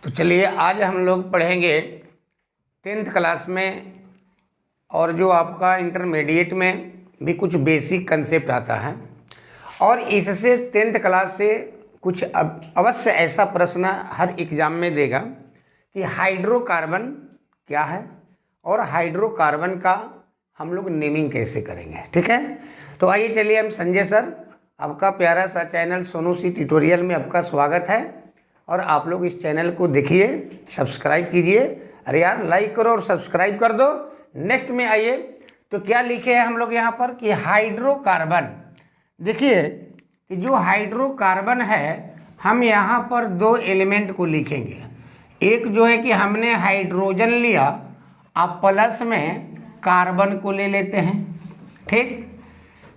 तो चलिए आज हम लोग पढ़ेंगे 10th क्लास में और जो आपका इंटरमीडिएट में भी कुछ बेसिक कंसेप्ट आता है और इससे 10th क्लास से कुछ अवश्य ऐसा प्रश्न हर एग्जाम में देगा कि हाइड्रोकार्बन क्या है और हाइड्रोकार्बन का हम लोग नेमिंग कैसे करेंगे। ठीक है, तो आइए चलिए हम संजय सर, आपका प्यारा सा चैनल सोनू सी ट्यूटोरियल में आपका स्वागत है और आप लोग इस चैनल को देखिए, सब्सक्राइब कीजिए। अरे यार लाइक करो और सब्सक्राइब कर दो। नेक्स्ट में आइए, तो क्या लिखे हैं हम लोग यहाँ पर कि हाइड्रोकार्बन। देखिए कि जो हाइड्रोकार्बन है हम यहाँ पर दो एलिमेंट को लिखेंगे। एक जो है कि हमने हाइड्रोजन लिया, आप प्लस में कार्बन को ले लेते हैं। ठीक,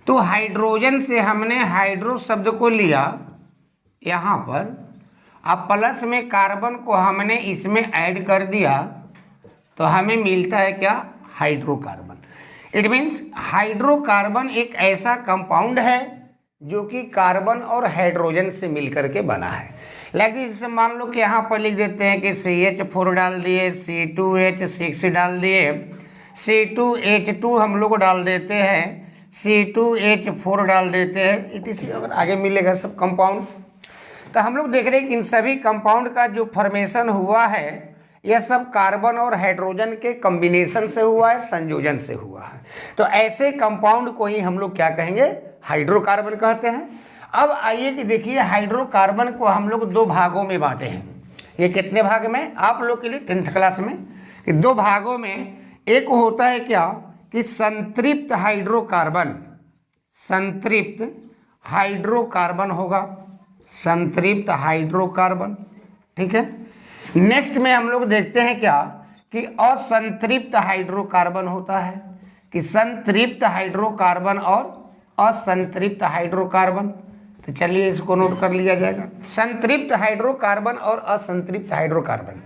तो हाइड्रोजन से हमने हाइड्रो शब्द को लिया यहाँ पर, अब प्लस में कार्बन को हमने इसमें ऐड कर दिया तो हमें मिलता है क्या, हाइड्रोकार्बन। इट मीन्स हाइड्रोकार्बन एक ऐसा कंपाउंड है जो कि कार्बन और हाइड्रोजन से मिलकर के बना है। लेकिन इससे मान लो कि यहाँ पर लिख देते हैं कि CH4 डाल दिए, C2H6 डाल दिए, C2H2 हम लोग डाल देते हैं, C2H4 डाल देते हैं, इट अगर आगे मिलेगा सब कंपाउंड। तो हम लोग देख रहे हैं कि इन सभी कंपाउंड का जो फॉर्मेशन हुआ है यह सब कार्बन और हाइड्रोजन के कॉम्बिनेशन से हुआ है, संयोजन से हुआ है। तो ऐसे कंपाउंड को ही हम लोग क्या कहेंगे, हाइड्रोकार्बन कहते हैं। अब आइए कि देखिए हाइड्रोकार्बन को हम लोग दो भागों में बांटे हैं। ये कितने भाग में, आप लोग के लिए 10th क्लास में कि दो भागों में एक होता है क्या कि संतृप्त हाइड्रोकार्बन, संतृप्त हाइड्रोकार्बन होगा, संतृप्त हाइड्रोकार्बन। ठीक है, नेक्स्ट में हम लोग देखते हैं क्या कि असंतृप्त हाइड्रोकार्बन होता है, कि संतृप्त हाइड्रोकार्बन और असंतृप्त हाइड्रोकार्बन। तो चलिए इसको नोट कर लिया जाएगा, संतृप्त हाइड्रोकार्बन और असंतृप्त हाइड्रोकार्बन।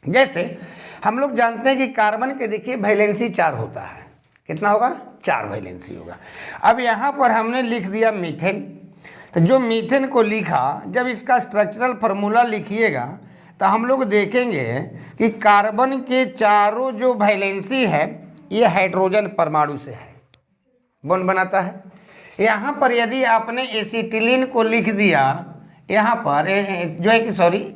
जैसे हम लोग जानते हैं कि कार्बन के देखिए वैलेंसी 4 होता है, कितना होगा, 4 वैलेंसी होगा। अब यहाँ पर हमने लिख दिया मीथेन, तो जो मीथेन को लिखा, जब इसका स्ट्रक्चरल फार्मूला लिखिएगा तो हम लोग देखेंगे कि कार्बन के चारों जो वैलेंसी है ये हाइड्रोजन परमाणु से है, बॉन्ड बनाता है। यहाँ पर यदि आपने एसिटिलीन को लिख दिया, यहाँ पर जो है कि सॉरी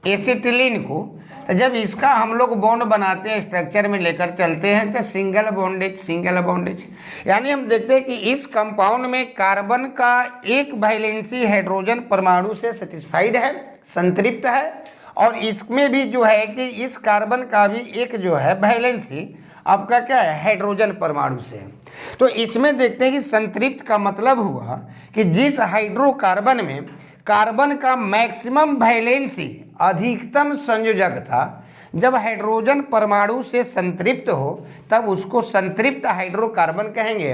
एसिटिलीन को, तो जब इसका हम लोग बॉन्ड बनाते हैं, स्ट्रक्चर में लेकर चलते हैं तो सिंगल बॉन्डेज, सिंगल बॉन्डेज। यानी हम देखते हैं कि इस कंपाउंड में कार्बन का एक वैलेंसी हाइड्रोजन परमाणु से सेटिस्फाइड है, संतृप्त है, और इसमें भी जो है कि इस कार्बन का भी एक जो है वैलेंसी आपका क्या है, हाइड्रोजन परमाणु से। तो इसमें देखते हैं कि संतृप्त का मतलब हुआ कि जिस हाइड्रोकार्बन में कार्बन का मैक्सिमम वैलेंसी, अधिकतम संयोजकता जब हाइड्रोजन परमाणु से संतृप्त हो तब उसको संतृप्त हाइड्रोकार्बन कहेंगे।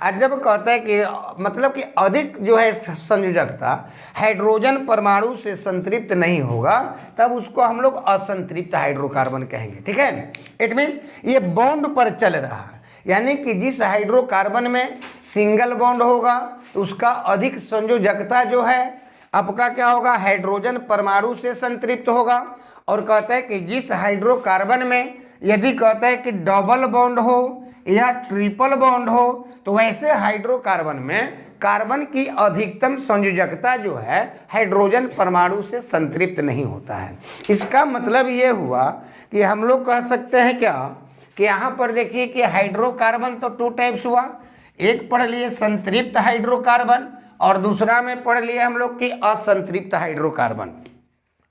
और जब कहता है कि मतलब कि अधिक जो है संयोजकता हाइड्रोजन परमाणु से संतृप्त नहीं होगा तब उसको हम लोग असंतृप्त हाइड्रोकार्बन कहेंगे। ठीक है, इट मीन्स ये बॉन्ड पर चल रहा है, यानी कि जिस हाइड्रोकार्बन में सिंगल बॉन्ड होगा तो उसका अधिक संयोजकता जो है आपका क्या होगा, हाइड्रोजन परमाणु से संतृप्त होगा। और कहता है कि जिस हाइड्रोकार्बन में यदि कहता है कि डबल बॉन्ड हो या ट्रिपल बॉन्ड हो तो वैसे हाइड्रोकार्बन में कार्बन की अधिकतम संयोजकता जो है हाइड्रोजन परमाणु से संतृप्त नहीं होता है। इसका मतलब ये हुआ कि हम लोग कह सकते हैं क्या कि यहाँ पर देखिए कि हाइड्रोकार्बन तो 2 टाइप्स हुआ, एक पढ़ लिए संतृप्त हाइड्रोकार्बन और दूसरा में पढ़ लिए हम लोग कि असंतृप्त हाइड्रोकार्बन।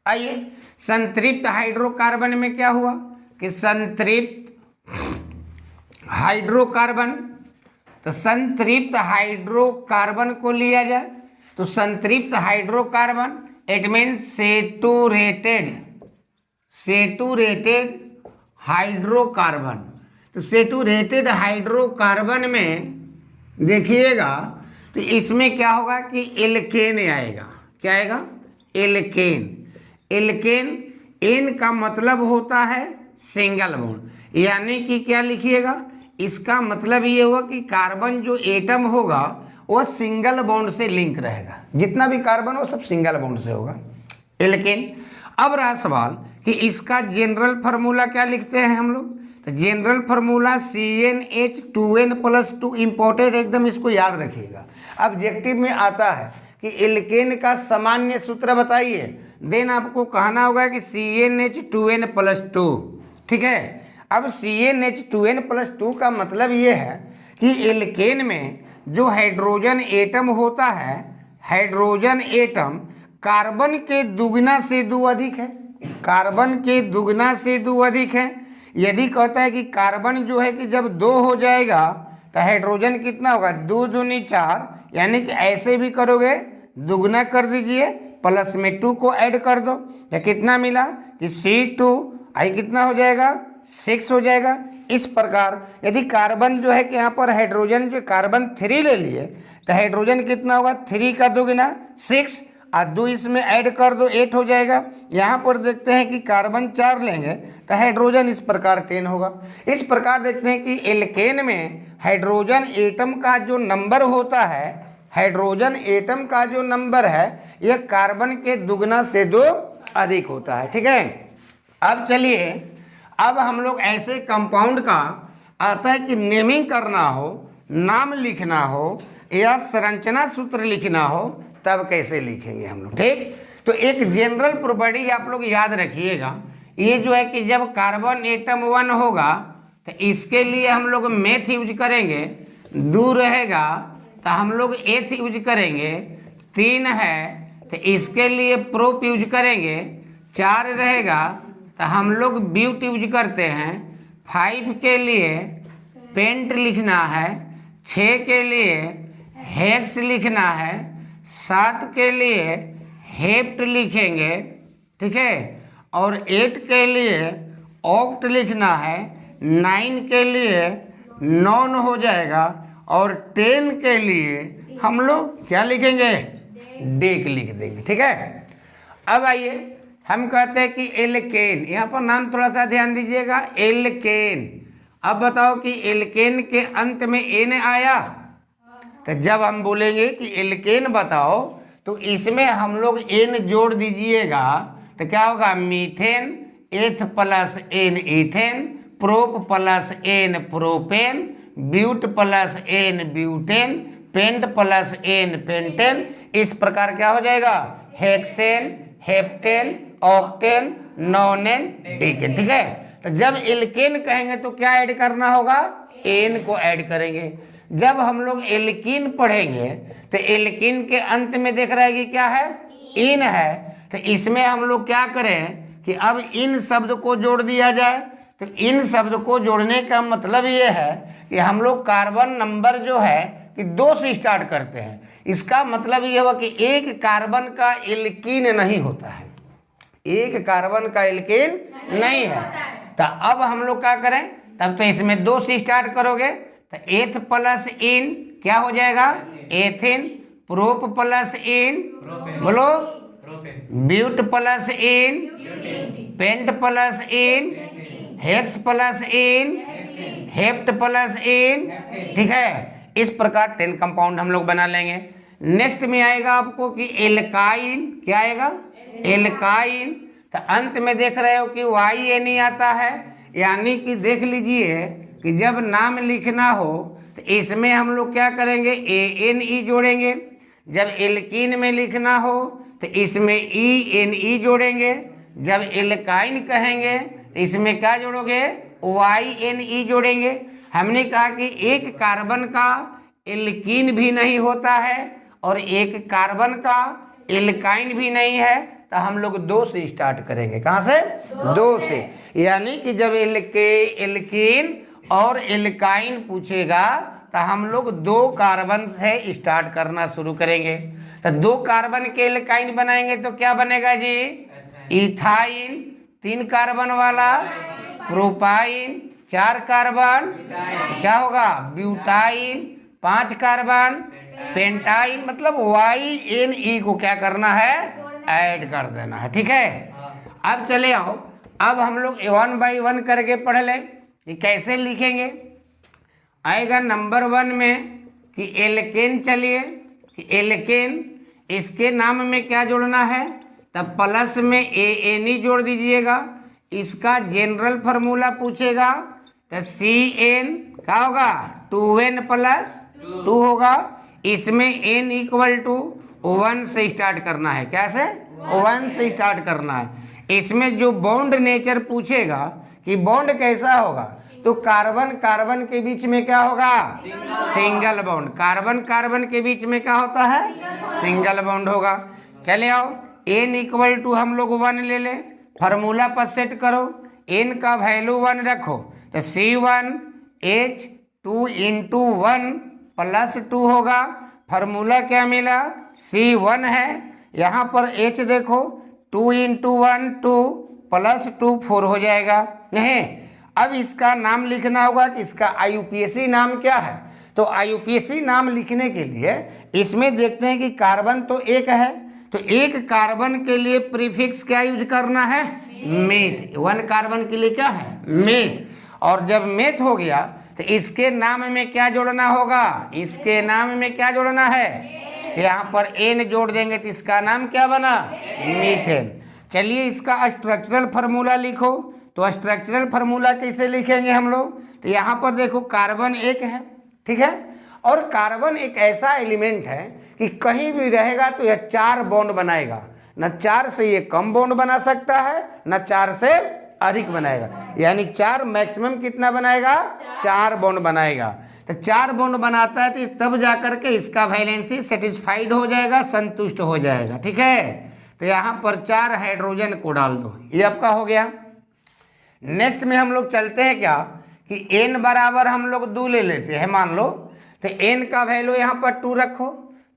आइए संतृप्त हाइड्रोकार्बन में क्या हुआ कि संतृप्त हाइड्रोकार्बन, तो संतृप्त हाइड्रोकार्बन को लिया जाए तो संतृप्त hydrocarbon it means saturated, saturated hydrocarbon. तो सेचुरेटेड हाइड्रोकार्बन में देखिएगा तो इसमें क्या होगा कि एल्केन आएगा, क्या आएगा, एल्केन। एल्केन, एन का मतलब होता है सिंगल बॉन्ड, यानी कि क्या लिखिएगा, इसका मतलब ये हुआ कि कार्बन जो एटम होगा वो सिंगल बॉन्ड से लिंक रहेगा, जितना भी कार्बन हो सब सिंगल बॉन्ड से होगा, एल्केन। अब रहा सवाल कि कि इसका जनरल फार्मूला क्या लिखते हैं हम लोग, तो जनरल फार्मूला CnH2n+2 इम्पोर्टेंट, एकदम इसको याद रखिएगा। ऑब्जेक्टिव में आता है कि एल्केन का सामान्य सूत्र बताइए, देन आपको कहना होगा कि CnH2n+2, ठीक है। अब CnH2n+2 का मतलब ये है कि एल्केन में जो हाइड्रोजन एटम होता है, हाइड्रोजन एटम कार्बन के दुगना से 2 अधिक है, कार्बन के दुगना से 2 अधिक है। यदि कहता है कि कार्बन जो है कि जब 2 हो जाएगा तो हाइड्रोजन कितना होगा, 2 दूनी 4, यानी कि ऐसे भी करोगे दुगना कर दीजिए, प्लस में 2 को ऐड कर दो, तो कितना मिला कि C2 आई कितना हो जाएगा, 6 हो जाएगा। इस प्रकार यदि कार्बन जो है कि यहाँ पर हाइड्रोजन जो कार्बन 3 ले लिए तो हाइड्रोजन कितना होगा, 3 का दुगना 6 और 2 इसमें ऐड कर दो, 8 हो जाएगा। यहाँ पर देखते हैं कि कार्बन 4 लेंगे तो हाइड्रोजन इस प्रकार 10 होगा। इस प्रकार देखते हैं कि एल्केन में हाइड्रोजन एटम का जो नंबर होता है, हाइड्रोजन एटम का जो नंबर है यह कार्बन के दुगना से 2 अधिक होता है, ठीक है। अब चलिए, अब हम लोग ऐसे कंपाउंड का आता है कि नेमिंग करना हो, नाम लिखना हो या संरचना सूत्र लिखना हो, तब कैसे लिखेंगे हम लोग, ठीक। तो एक जनरल प्रॉपर्टी आप लोग याद रखिएगा, ये जो है कि जब कार्बन एटम 1 होगा तो इसके लिए हम लोग मेथ यूज करेंगे, 2 रहेगा तो हम लोग एथ यूज करेंगे, 3 है तो इसके लिए प्रोप यूज करेंगे, 4 रहेगा तो हम लोग ब्यूट यूज करते हैं, 5 के लिए पेंट लिखना है, 6 के लिए हेक्स लिखना है, 7 के लिए हेप्ट लिखेंगे, ठीक है, और 8 के लिए ऑक्ट लिखना है, 9 के लिए नॉन हो जाएगा, और 10 के लिए हम लोग क्या लिखेंगे, डेक लिख देंगे, ठीक है। अब आइए हम कहते हैं कि एल्केन, यहाँ पर नाम थोड़ा सा ध्यान दीजिएगा, एल्केन। अब बताओ कि एल्केन के अंत में एन आया, तो जब हम बोलेंगे कि एल्केन बताओ तो इसमें हम लोग एन जोड़ दीजिएगा, तो क्या होगा, methane, eth plus ane ethane, prop plus ane propane, but plus ane butane, pent plus ane pentane. इस प्रकार क्या हो जाएगा, hexane, heptane, octane, nonane, decane, ठीक है। तो जब एल्केन कहेंगे तो क्या ऐड करना होगा, एन को ऐड करेंगे। जब हम लोग एल्कीन पढ़ेंगे तो एल्कीन के अंत में देख रहा है कि क्या है, इन है, तो इसमें हम लोग क्या करें कि अब इन शब्द को जोड़ दिया जाए। तो इन शब्द को जोड़ने का मतलब ये है कि हम लोग कार्बन नंबर जो है कि 2 से स्टार्ट करते हैं। इसका मतलब ये हुआ कि एक कार्बन का एल्कीन नहीं होता है, एक कार्बन का एल्कीन नहीं है। तो अब हम लोग क्या करें, तब तो इसमें 2 से स्टार्ट करोगे तो एथ प्लस इन क्या हो जाएगा, एथिन, प्रोप प्लस इन, बोलो, but plus in, pent plus in, hex plus in, hept plus in, ठीक है। इस प्रकार 10 कंपाउंड हम लोग बना लेंगे। नेक्स्ट में आएगा आपको कि एल्काइन, क्या आएगा, एल्काइन। तो अंत में देख रहे हो कि YN आता है, यानी कि देख लीजिए कि जब नाम लिखना हो तो इसमें हम लोग क्या करेंगे, ANE जोड़ेंगे। जब एल्कीन में लिखना हो तो इसमें ENE जोड़ेंगे। जब एल्काइन कहेंगे तो इसमें क्या जोड़ोगे, YNE जोड़ेंगे। हमने कहा कि एक कार्बन का एल्कीन भी नहीं होता है और एक कार्बन का एल्काइन भी नहीं है, तो हम लोग 2 से स्टार्ट करेंगे। कहाँ से, 2 से। यानी कि जब एल्कीन और एल्काइन पूछेगा तो हम लोग 2 कार्बन से स्टार्ट करना शुरू करेंगे। तो 2 कार्बन के एल्काइन बनाएंगे तो क्या बनेगा जी, इथाइन 3 कार्बन वाला, प्रोपाइन 4 कार्बन, क्या होगा, ब्यूटाइन 5 कार्बन, पेंटाइन, मतलब YNE को क्या करना है, ऐड कर देना है, ठीक है। अब चले आओ, अब हम लोग 1 बाई 1 करके पढ़ लें कि कैसे लिखेंगे। आएगा नंबर 1 में कि एल्केन, चलिए कि एल्केन, इसके नाम में क्या जोड़ना है, तब प्लस में ANE जोड़ दीजिएगा। इसका जनरल फार्मूला पूछेगा तो CN क्या होगा 2N प्लस 2 होगा। इसमें N इक्वल टू 1 से स्टार्ट करना है। क्या से 1 से स्टार्ट करना है। इसमें जो बॉन्ड नेचर पूछेगा कि बॉन्ड कैसा होगा, तो कार्बन कार्बन के बीच में क्या होगा सिंगल बॉन्ड। कार्बन कार्बन के बीच में क्या होता है सिंगल बॉन्ड होगा। चले आओ N इक्वल टू हम लोग 1 ले लें, फार्मूला पर सेट करो, N का वैल्यू 1 रखो तो C1H2 इंटू 1 प्लस 2 होगा। फार्मूला क्या मिला C1 है, यहाँ पर H देखो 2 इंटू 1 2 प्लस 2 4 हो जाएगा। नहीं, अब इसका नाम लिखना होगा कि इसका IUPAC नाम क्या है। तो IUPAC नाम लिखने के लिए इसमें देखते हैं कि कार्बन तो एक है, तो एक कार्बन के लिए प्रीफिक्स क्या यूज करना है मेथ। 1 कार्बन के लिए क्या है मेथ। और जब मेथ हो गया तो इसके नाम में क्या जोड़ना होगा, इसके नाम में क्या जोड़ना है, तो यहाँ पर N जोड़ देंगे तो इसका नाम क्या बना मीथेन। चलिए इसका स्ट्रक्चरल फार्मूला लिखो। तो स्ट्रक्चरल फार्मूला कैसे लिखेंगे हम लोग, तो यहाँ पर देखो कार्बन एक है, ठीक है, और कार्बन एक ऐसा एलिमेंट है कि कहीं भी रहेगा तो यह 4 बॉन्ड बनाएगा। न 4 से ये कम बॉन्ड बना सकता है, न 4 से अधिक बनाएगा, यानी 4 मैक्सिमम कितना बनाएगा 4 बॉन्ड बनाएगा। तो 4 बॉन्ड बनाता है तो तब जाकर के इसका वैलेंसी सेटिस्फाइड हो जाएगा, संतुष्ट हो जाएगा, ठीक है। तो यहाँ पर 4 हाइड्रोजन को डाल दो, ये आपका हो गया। नेक्स्ट में हम लोग चलते हैं क्या कि N बराबर हम लोग 2 ले लेते हैं मान लो, तो N का वैल्यू यहाँ पर 2 रखो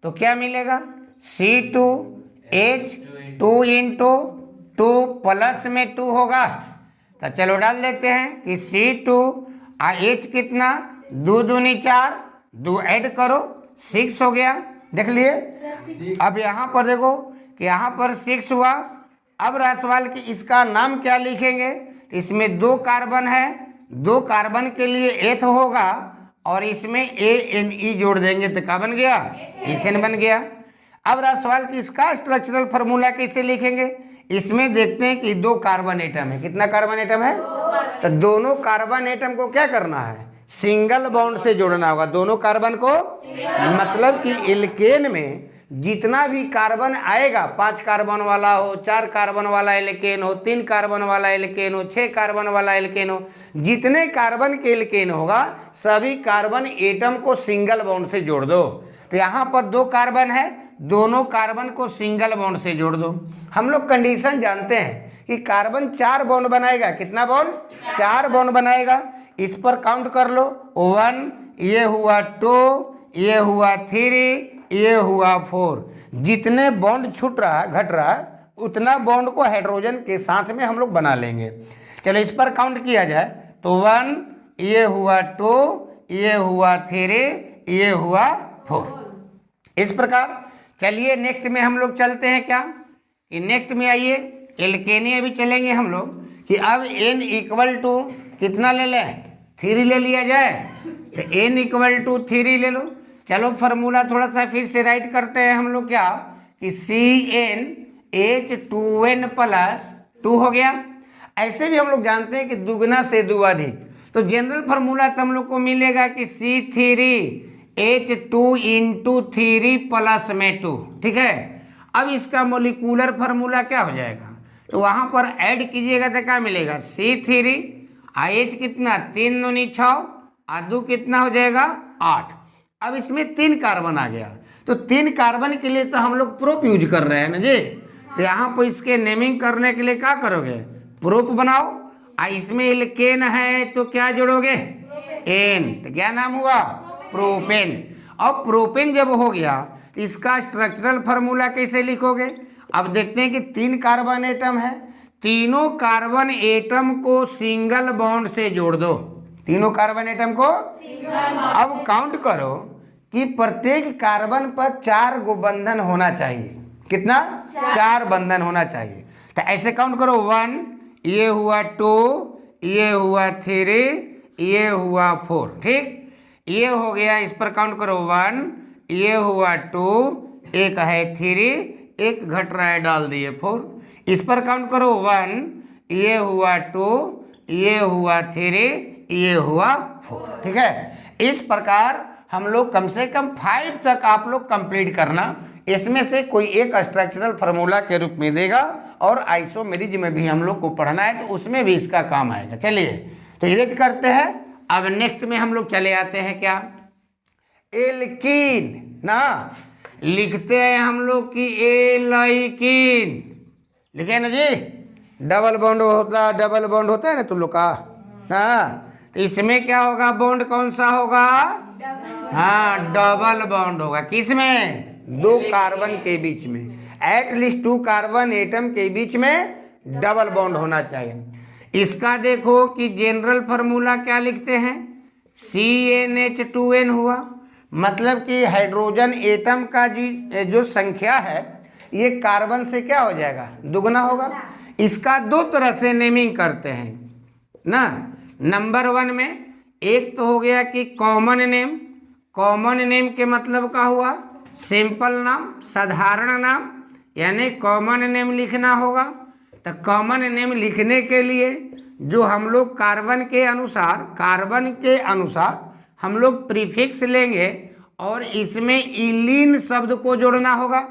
तो क्या मिलेगा C2H2 इंटू 2 प्लस में 2 होगा। तो चलो डाल देते हैं कि C2 H कितना 2 दूनी 4, 2 ऐड करो 6 हो गया। देख लिए, अब यहाँ पर देखो कि यहाँ पर 6 हुआ। अब रहा सवाल कि इसका नाम क्या लिखेंगे। इसमें 2 कार्बन है, 2 कार्बन के लिए एथ होगा और इसमें ANE जोड़ देंगे तो क्या बन गया इथेन बन गया। अब रहा सवाल कि इसका स्ट्रक्चरल फार्मूला कैसे लिखेंगे। इसमें देखते हैं कि 2 कार्बन एटम है, कितना कार्बन एटम है, तो दोनों कार्बन एटम को क्या करना है सिंगल बॉन्ड से जोड़ना होगा, दोनों कार्बन को। मतलब कि एल्केन में जितना भी कार्बन आएगा, 5 कार्बन वाला हो, 4 कार्बन वाला एल्केन हो, 3 कार्बन वाला एल्केन हो, 6 कार्बन वाला एल्केन हो, जितने कार्बन के एल्केन होगा सभी कार्बन एटम को सिंगल बॉन्ड से जोड़ दो। तो यहाँ पर 2 कार्बन है, दोनों कार्बन को सिंगल बॉन्ड से जोड़ दो। हम लोग कंडीशन जानते हैं कि कार्बन 4 बॉन्ड बनाएगा, कितना बॉन्ड 4 बॉन्ड बनाएगा। इस पर काउंट कर लो 1, ये हुआ 2, ये हुआ 3, ये हुआ 4। जितने बॉन्ड छूट रहा है घट रहा है उतना बॉन्ड को हाइड्रोजन के साथ में हम लोग बना लेंगे। चलो इस पर काउंट किया जाए तो 1, ये हुआ 2, ये हुआ 3, ये हुआ 4। इस प्रकार चलिए नेक्स्ट में हम लोग चलते हैं क्या कि नेक्स्ट में आइए एल्केनी भी चलेंगे हम लोग कि अब N इक्वल टू कितना ले लें 3 ले लिया जाए। तो N इक्वल टू 3 ले लो। चलो फार्मूला थोड़ा सा फिर से राइट करते हैं हम लोग क्या कि CnH2n प्लस 2 हो गया। ऐसे भी हम लोग जानते हैं कि दुगना से दो अधिक, तो जनरल फार्मूला तो हम लोग को मिलेगा कि C3H2 इंटू 3 प्लस में 2, ठीक है। अब इसका मोलिकुलर फार्मूला क्या हो जाएगा, तो वहाँ पर ऐड कीजिएगा तो क्या मिलेगा C3 H कितना 3 दूनी 6 और 2 कितना हो जाएगा 8। अब इसमें 3 कार्बन आ गया, तो 3 कार्बन के लिए तो हम लोग प्रोप यूज कर रहे हैं ना जी। तो यहाँ पर इसके नेमिंग करने के लिए क्या करोगे प्रोप बनाओ, और इसमें एल्केन है तो क्या जोड़ोगे एन, तो क्या नाम हुआ प्रोपेन। अब प्रोपेन जब हो गया तो इसका स्ट्रक्चरल फार्मूला कैसे लिखोगे। अब देखते हैं कि 3 कार्बन एटम है, तीनों कार्बन एटम को सिंगल बॉन्ड से जोड़ दो, तीनों कार्बन एटम को। अब काउंट करो कि प्रत्येक कार्बन पर 4 गो बंधन होना चाहिए, कितना 4 बंधन होना चाहिए। तो ऐसे काउंट करो 1, ये हुआ 2, ये हुआ 3, ये हुआ 4, ठीक। ये हो गया, इस पर काउंट करो 1, ये हुआ 2, एक है 3, एक घट रहा है डाल दिए 4। इस पर काउंट करो 1, ये हुआ 2, ये हुआ 3, ये हुआ 4। ठीक है, इस प्रकार हम लोग कम से कम 5 तक आप लोग कंप्लीट करना। इसमें से कोई एक स्ट्रक्चरल फार्मूला के रूप में देगा और आइसोमेरिज में भी हम लोग को पढ़ना है, तो उसमें भी इसका काम आएगा। चलिए तो इरेज करते हैं। अब नेक्स्ट में हम लोग चले आते हैं क्या, एल्कीन ना। लिखते हैं हम लोग कि एल्कीन, लिखे ना जी, डबल बॉन्ड होता है ना तुम लोग का ना। तो इसमें क्या होगा, बॉन्ड कौन सा होगा, हाँ डबल बॉन्ड होगा। किसमें, 2 कार्बन के बीच में, एटलीस्ट 2 कार्बन एटम के बीच में डबल बॉन्ड होना चाहिए। इसका देखो कि जनरल फार्मूला क्या लिखते हैं, CnH2n हुआ, मतलब कि हाइड्रोजन एटम का जो संख्या है ये कार्बन से क्या हो जाएगा, दुगना होगा। इसका 2 तरह से नेमिंग करते हैं ना। नंबर 1 में एक तो हो गया कि कॉमन नेम, कॉमन नेम के मतलब का हुआ सिंपल नाम, साधारण नाम, यानी कॉमन नेम लिखना होगा। तो कॉमन नेम लिखने के लिए जो हम लोग कार्बन के अनुसार हम लोग प्रीफिक्स लेंगे और इसमें इलीन शब्द को जोड़ना होगा।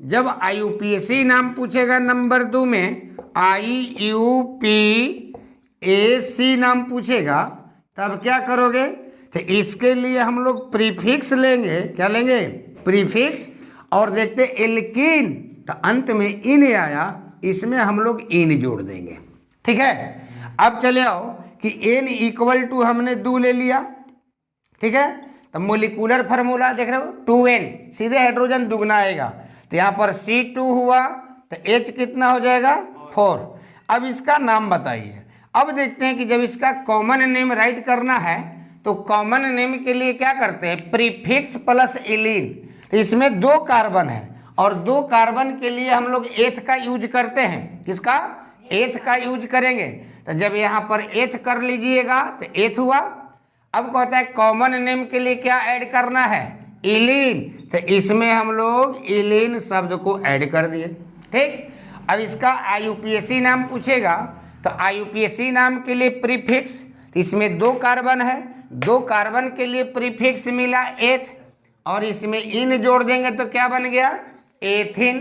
जब IUPAC नाम पूछेगा नंबर 2 में, IUPAC नाम पूछेगा, तब क्या करोगे, तो इसके लिए हम लोग प्रीफिक्स लेंगे। क्या लेंगे, प्रीफिक्स। और देखते एल्कीन, तो अंत में इन आया, इसमें हम लोग इन जोड़ देंगे। ठीक है, अब चले आओ कि n = हमने 2 ले लिया। ठीक है, तो मोलिकुलर फार्मूला देख रहे हो 2n, सीधे हाइड्रोजन दुगना आएगा। तो यहाँ पर C2 हुआ तो H कितना हो जाएगा, 4। अब इसका नाम बताइए। अब देखते हैं कि जब इसका कॉमन नेम राइट करना है तो कॉमन नेम के लिए क्या करते हैं, प्रीफिक्स प्लस इलीन। तो इसमें 2 कार्बन है और 2 कार्बन के लिए हम लोग एथ का यूज करते हैं। किसका, एथ का यूज करेंगे। तो जब यहाँ पर एथ कर लीजिएगा तो एथ हुआ। अब कहता है कॉमन नेम के लिए क्या ऐड करना है, इलीन। तो इसमें हम लोग इलीन शब्द को ऐड कर दिए। ठीक, अब इसका IUPAC नाम पूछेगा तो IUPAC नाम के लिए प्रीफिक्स, तो इसमें 2 कार्बन है, 2 कार्बन के लिए प्रीफिक्स मिला एथ, और इसमें इन जोड़ देंगे तो क्या बन गया, एथिन।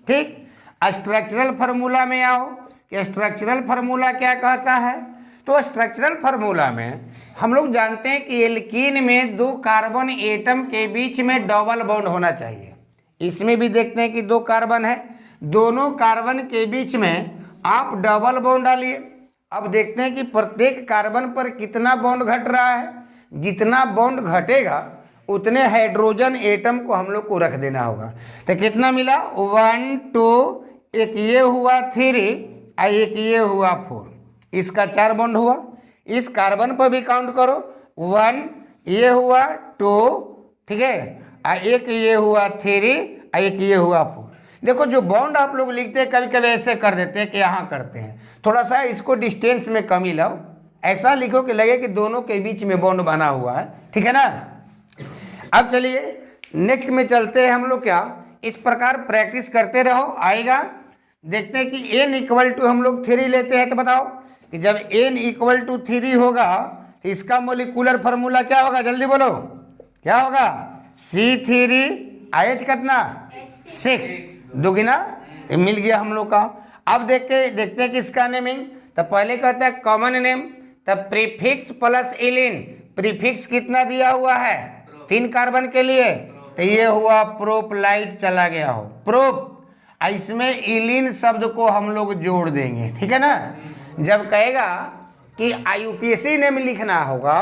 ठीक, स्ट्रक्चरल फार्मूला में आओ कि स्ट्रक्चरल फार्मूला क्या कहता है। तो स्ट्रक्चरल फार्मूला में हम लोग जानते हैं कि एल्कीन में 2 कार्बन एटम के बीच में डबल बॉन्ड होना चाहिए। इसमें भी देखते हैं कि 2 कार्बन है, दोनों कार्बन के बीच में आप डबल बॉन्ड डालिए। अब देखते हैं कि प्रत्येक कार्बन पर कितना बॉन्ड घट रहा है। जितना बॉन्ड घटेगा उतने हाइड्रोजन एटम को हम लोग को रख देना होगा। तो कितना मिला, 1 2, एक ये हुआ 3 और एक ये हुआ 4, इसका 4 बॉन्ड हुआ। इस कार्बन पर भी काउंट करो, 1 ये हुआ 2, ठीक है, और एक ये हुआ 3 और एक ये हुआ 4। देखो जो बॉन्ड आप लोग लिखते हैं कभी कभी ऐसे कर देते हैं कि यहाँ करते हैं, थोड़ा सा इसको डिस्टेंस में कमी लाओ, ऐसा लिखो कि लगे कि दोनों के बीच में बॉन्ड बना हुआ है। ठीक है ना। अब चलिए नेक्स्ट में चलते हैं हम लोग। क्या इस प्रकार प्रैक्टिस करते रहो, आएगा। देखते हैं कि n = हम लोग 3 लेते हैं। तो बताओ कि जब n = 3 होगा तो इसका मोलिकुलर फार्मूला क्या होगा, जल्दी बोलो क्या होगा, C3H कितना 6, दुगना। तो मिल गया हम लोग का। अब देखते हैं कि इसका नेमिंग। तो पहले कहता है कॉमन नेम, तब प्रीफिक्स प्लस इलिन। प्रीफिक्स कितना दिया हुआ है, 3 कार्बन के लिए, तो ये हुआ प्रोपलाइट, चला गया हो प्रोप। इसमें इलिन शब्द को हम लोग जोड़ देंगे। ठीक है ना। जब कहेगा कि IUPAC नेम लिखना होगा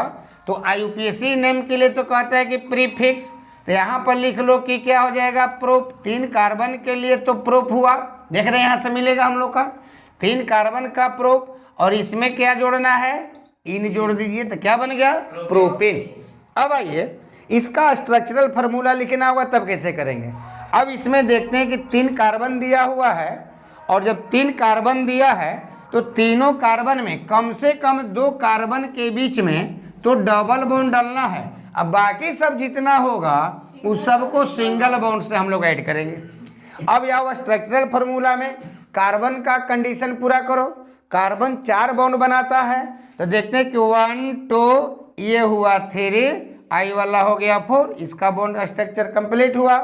तो IUPAC नेम के लिए तो कहता है कि प्रीफिक्स, तो यहाँ पर लिख लो कि क्या हो जाएगा, प्रोप। 3 कार्बन के लिए तो प्रोप हुआ, देख रहे हैं यहाँ से मिलेगा हम लोग का 3 कार्बन का प्रोप, और इसमें क्या जोड़ना है, इन जोड़ दीजिए, तो क्या बन गया, प्रोपेन। अब आइए इसका स्ट्रक्चरल फार्मूला लिखना होगा, तब कैसे करेंगे। अब इसमें देखते हैं कि 3 कार्बन दिया हुआ है, और जब 3 कार्बन दिया है तो तीनों कार्बन में कम से कम 2 कार्बन के बीच में तो डबल बॉन्ड डालना है। अब बाकी सब जितना होगा उस सबको सिंगल बॉन्ड से हम लोग ऐड करेंगे। अब यहाँ स्ट्रक्चरल फार्मूला में कार्बन का कंडीशन पूरा करो। कार्बन 4 बॉन्ड बनाता है। तो देखते हैं कि 1 2 ये हुआ 3, I वाला हो गया 4, इसका बॉन्ड स्ट्रक्चर कंप्लीट हुआ।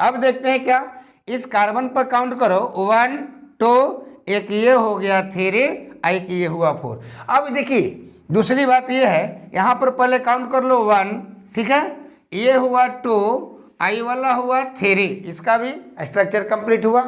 अब देखते हैं क्या, इस कार्बन पर काउंट करो 1 2, एक ये हो गया 3, I की ये हुआ 4। अब देखिए दूसरी बात ये है, यहाँ पर पहले काउंट कर लो 1, ठीक है, ये हुआ 2, I वाला हुआ 3, इसका भी स्ट्रक्चर कंप्लीट हुआ।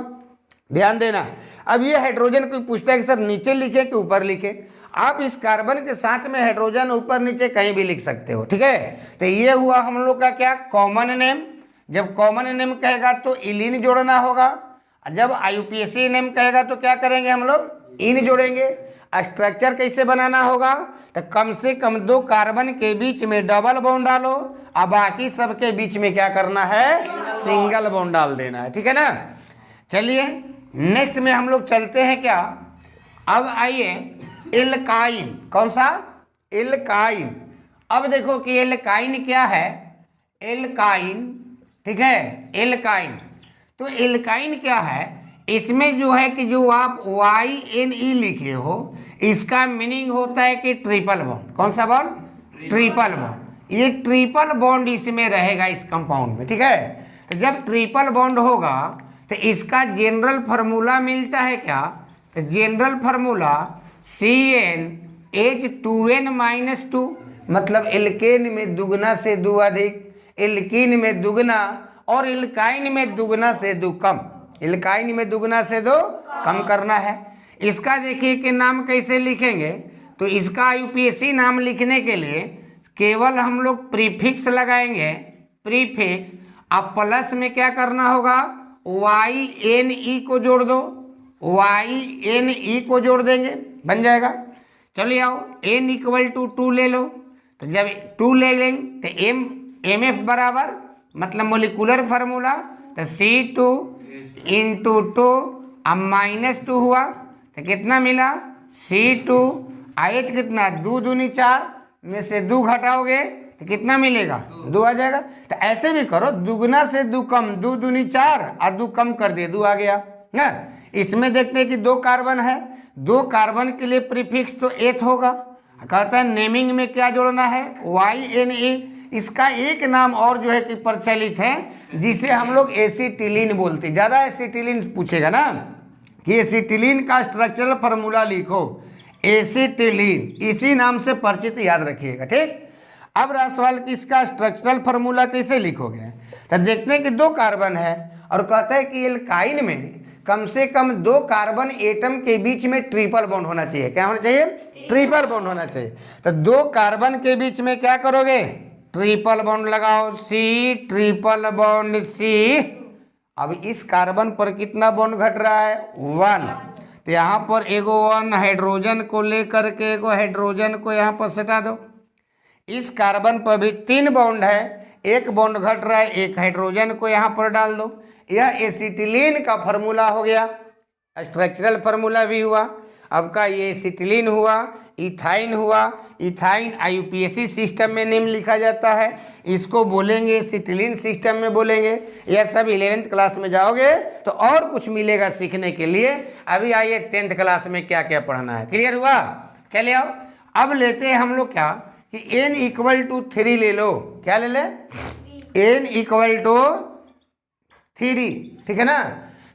ध्यान देना, अब ये हाइड्रोजन कोई पूछता है कि सर नीचे लिखे कि ऊपर लिखे, आप इस कार्बन के साथ में हाइड्रोजन ऊपर नीचे कहीं भी लिख सकते हो, ठीक है। तो ये हुआ हम लोग का क्या, कॉमन नेम। जब कॉमन नेम कहेगा तो इलिन जोड़ना होगा, जब IUPAC नेम कहेगा तो क्या करेंगे हम लोग, इन जोड़ेंगे। स्ट्रक्चर कैसे बनाना होगा, तो कम से कम 2 कार्बन के बीच में डबल बॉन्ड डालो और बाकी सबके बीच में क्या करना है, सिंगल बॉन्ड डाल देना है, ठीक है ना। चलिए नेक्स्ट में हम लोग चलते हैं क्या, अब आइए एल्काइन। कौन सा, एल्काइन। अब देखो कि एल्काइन क्या है, एल्काइन, ठीक है, एल्काइन। तो एल्काइन क्या है, इसमें जो है कि जो आप YNE लिखे हो, इसका मीनिंग होता है कि ट्रिपल बॉन्ड। कौन सा बॉन्ड, ट्रिपल बॉन्ड। ये ट्रिपल बॉन्ड इसमें रहेगा इस कंपाउंड में, ठीक है। तो जब ट्रिपल बॉन्ड होगा तो इसका जनरल फार्मूला मिलता है क्या, तो जनरल फार्मूला CnH2n-2, मतलब एल्केन में दुगना से 2 अधिक, एल्कीन में दुगना और एल्काइन में दुगना से 2 कम। एल्काइन में दुगना से 2 कम करना है। इसका देखिए कि नाम कैसे लिखेंगे, तो इसका IUPAC नाम लिखने के लिए केवल हम लोग प्रीफिक्स लगाएंगे, प्रीफिक्स। अब प्लस में क्या करना होगा, YNE को जोड़ दो, YNE को जोड़ देंगे, बन जाएगा। चलिए आओ, N = 2 ले लो, तो जब 2 ले लेंगे तो MF बराबर, मतलब मोलिकुलर फार्मूला, तो C2 × 2 अब -2 हुआ तो कितना मिला, C2 IH कितना, 2 दूनी 4 में से 2 घटाओगे तो कितना मिलेगा, 2 आ जाएगा। तो ऐसे भी करो, दुगना से 2 कम, 2 दूनी 4 और 2 कम कर दिए, 2 आ गया ना। इसमें देखते हैं कि 2 कार्बन है, 2 कार्बन के लिए प्रीफिक्स तो एथ होगा। कहता है नेमिंग में क्या जोड़ना है, YNA। इसका एक नाम और जो है कि प्रचलित है, जिसे हम लोग एसिटिलीन बोलते हैं। ज़्यादा एसिटिलीन पूछेगा ना कि एसिटिलीन का स्ट्रक्चरल फार्मूला लिखो, एसिटिलीन, इसी नाम से परिचित याद रखिएगा, ठीक। अब रहा सवाल कि इसका स्ट्रक्चरल फार्मूला कैसे लिखोगे, तो देखते हैं कि 2 कार्बन है और कहता है कि एल्काइन में कम से कम 2 कार्बन एटम के बीच में ट्रिपल बॉन्ड होना चाहिए। क्या होना चाहिए, ट्रिपल बॉन्ड होना चाहिए। तो 2 कार्बन के बीच में क्या करोगे, ट्रिपल बॉन्ड लगाओ, C ट्रिपल बॉन्ड C। अब इस कार्बन पर कितना बॉन्ड घट रहा है, 1। तो यहाँ पर एगो 1 हाइड्रोजन को लेकर के एगो हाइड्रोजन को यहाँ पर सटा दो। इस कार्बन पर भी 3 बॉन्ड है, 1 बॉन्ड घट रहा है, 1 हाइड्रोजन को यहाँ पर डाल दो। यह एसिटिलीन का फार्मूला हो गया, स्ट्रक्चरल फार्मूला भी हुआ। अब का ये एसिटिलीन हुआ, इथाइन हुआ। इथाइन IUPAC सिस्टम में नेम लिखा जाता है, इसको बोलेंगे एसिटिलीन सिस्टम में बोलेंगे। यह सब 11th क्लास में जाओगे तो और कुछ मिलेगा सीखने के लिए। अभी आइए 10th क्लास में क्या क्या पढ़ना है, क्लियर हुआ। चलिए आओ, अब लेते हैं हम लोग क्या कि N = 3 ले लो। क्या ले ले, N = 3, ठीक है ना।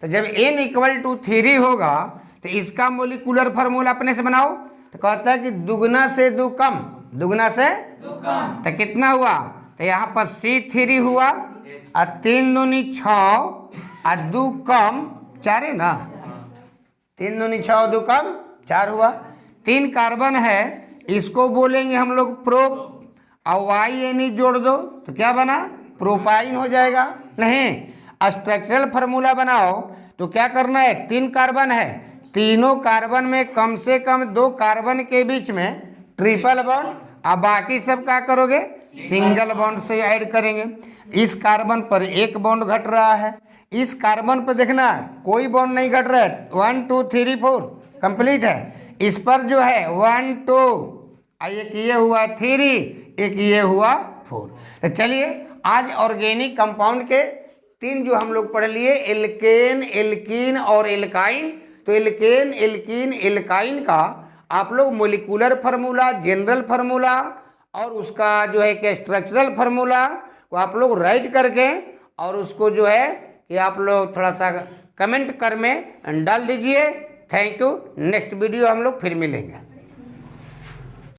तो जब N = 3 होगा तो इसका मोलिकुलर फार्मूला अपने से बनाओ। तो कहता है कि दुगना से 2 कम, दुगना से 2 कम, तो कितना हुआ, तो यहाँ पर C3 हुआ और 3 दूनी 6 और 2 कम 4 है ना, 3 दूनी 6 और 2 कम 4 हुआ। 3 कार्बन है, इसको बोलेंगे हम लोग प्रो, और YNE जोड़ दो तो क्या बना, प्रोपाइन हो जाएगा। नहीं, स्ट्रक्चरल फार्मूला बनाओ तो क्या करना है, 3 कार्बन है, तीनों कार्बन में कम से कम 2 कार्बन के बीच में ट्रिपल बॉन्ड, अब बाकी सब क्या करोगे, सिंगल बॉन्ड से ऐड करेंगे। इस कार्बन पर 1 बॉन्ड घट रहा है, इस कार्बन पर देखना कोई बॉन्ड नहीं घट रहा है, 1 2 3 4 कंप्लीट है। इस पर जो है 1 2, एक ये हुआ 3, एक ये हुआ 4। तो चलिए आज ऑर्गेनिक कंपाउंड के 3 जो हम लोग पढ़ लिए, एल्केन, एल्कीन और एल्काइन, तो एल्केन, एल्कीन, एल्काइन का आप लोग मोलिकुलर फार्मूला, जनरल फार्मूला और उसका जो है कि स्ट्रक्चरल फार्मूला को आप लोग राइट करके और उसको जो है कि आप लोग थोड़ा सा कमेंट कर में डाल दीजिए। Thank you. नेक्स्ट वीडियो हम लोग फिर मिलेंगे।